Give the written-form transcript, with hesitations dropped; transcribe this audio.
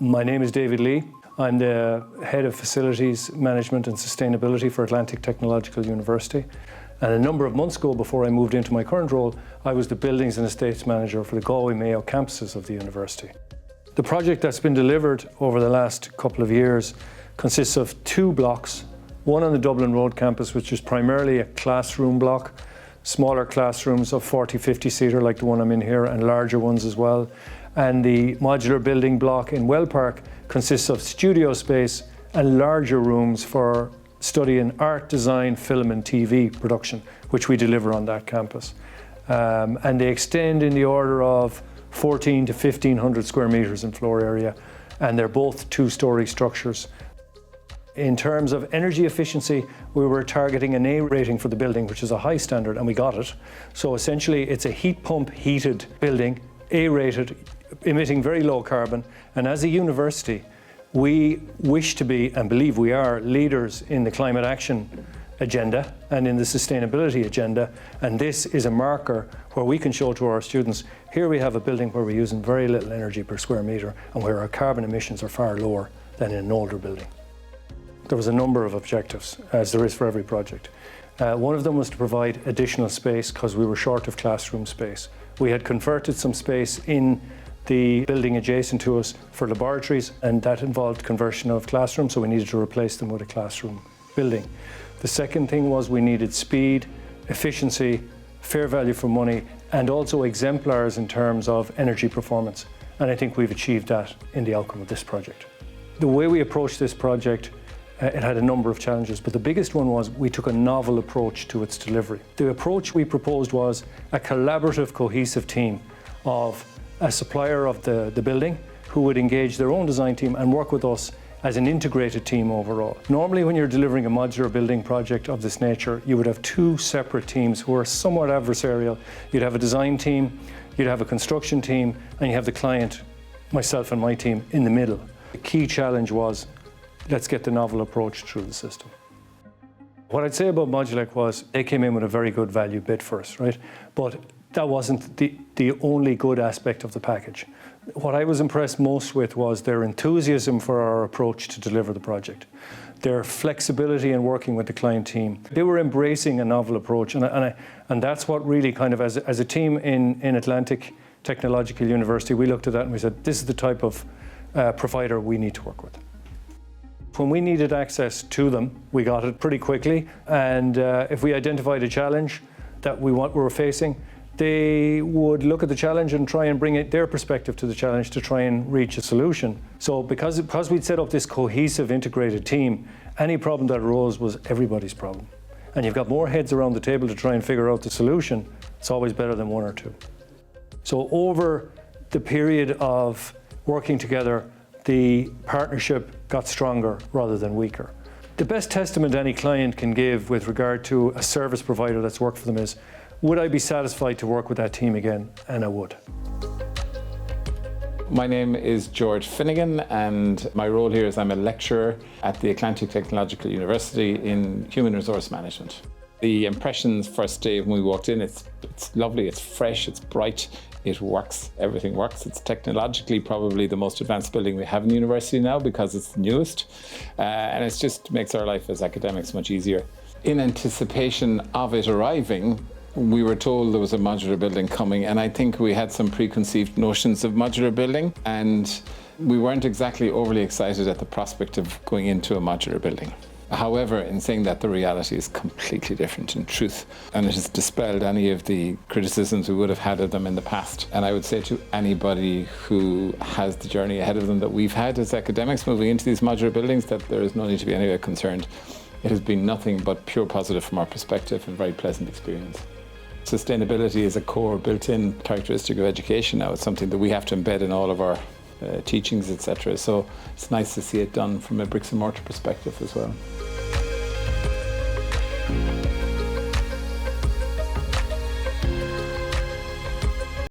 My name is David Lee. I'm the Head of Facilities Management and Sustainability for Atlantic Technological University. And a number of months ago, before I moved into my current role, I was the Buildings and Estates Manager for the Galway Mayo campuses of the university. The project that's been delivered over the last couple of years consists of 2 blocks, one on the Dublin Road campus, which is primarily a classroom block, smaller classrooms of 40, 50-seater like the one I'm in here, and larger ones as well. And the modular building block in Well Park consists of studio space and larger rooms for studying art, design, film and TV production, which we deliver on that campus. And they extend in the order of 14 to 1,500 square metres in floor area, and they're both 2-storey structures. In terms of energy efficiency, we were targeting an A rating for the building, which is a high standard, and we got it. So essentially it's a heat pump heated building, A rated, emitting very low carbon, and as a university we wish to be, and believe we are, leaders in the climate action agenda and in the sustainability agenda, and this is a marker where we can show to our students, here we have a building where we're using very little energy per square metre and where our carbon emissions are far lower than in an older building. There was a number of objectives, as there is for every project. One of them was to provide additional space because we were short of classroom space. We had converted some space in the building adjacent to us for laboratories, and that involved conversion of classrooms, so we needed to replace them with a classroom building. The second thing was we needed speed, efficiency, fair value for money, and also exemplars in terms of energy performance. And I think we've achieved that in the outcome of this project. The way we approached this project, it had a number of challenges, but the biggest one was we took a novel approach to its delivery. The approach we proposed was a collaborative, cohesive team of a supplier of the building who would engage their own design team and work with us as an integrated team overall. Normally when you're delivering a modular building project of this nature, you would have 2 separate teams who are somewhat adversarial. You'd have a design team, you'd have a construction team, and you have the client, myself and my team, in the middle. The key challenge was, let's get the novel approach through the system. What I'd say about Modulacc was they came in with a very good value bid for us, right? But that wasn't the only good aspect of the package. What I was impressed most with was their enthusiasm for our approach to deliver the project, their flexibility in working with the client team. They were embracing a novel approach, and that's what really kind of, as a team in Atlantic Technological University, we looked at that and we said, this is the type of provider we need to work with. When we needed access to them, we got it pretty quickly, and if we identified a challenge that we were facing, they would look at the challenge and try and bring their perspective to the challenge to try and reach a solution. So because we'd set up this cohesive, integrated team, any problem that arose was everybody's problem. And you've got more heads around the table to try and figure out the solution, it's always better than 1 or 2. So over the period of working together, the partnership got stronger rather than weaker. The best testament any client can give with regard to a service provider that's worked for them is, would I be satisfied to work with that team again? And I would. My name is George Finnegan, and my role here is I'm a lecturer at the Atlantic Technological University in Human Resource Management. The impressions first day when we walked in, it's lovely, it's fresh, it's bright, it works, everything works. It's technologically probably the most advanced building we have in the university now because it's the newest, and it just makes our life as academics much easier. In anticipation of it arriving, we were told there was a modular building coming, and I think we had some preconceived notions of modular building, and we weren't exactly overly excited at the prospect of going into a modular building. However, in saying that, the reality is completely different in truth, and it has dispelled any of the criticisms we would have had of them in the past. And I would say to anybody who has the journey ahead of them that we've had as academics moving into these modular buildings, that there is no need to be anywhere concerned. It has been nothing but pure positive from our perspective and very pleasant experience. Sustainability is a core built-in characteristic of education now. It's something that we have to embed in all of our teachings, etc. So it's nice to see it done from a bricks and mortar perspective as well.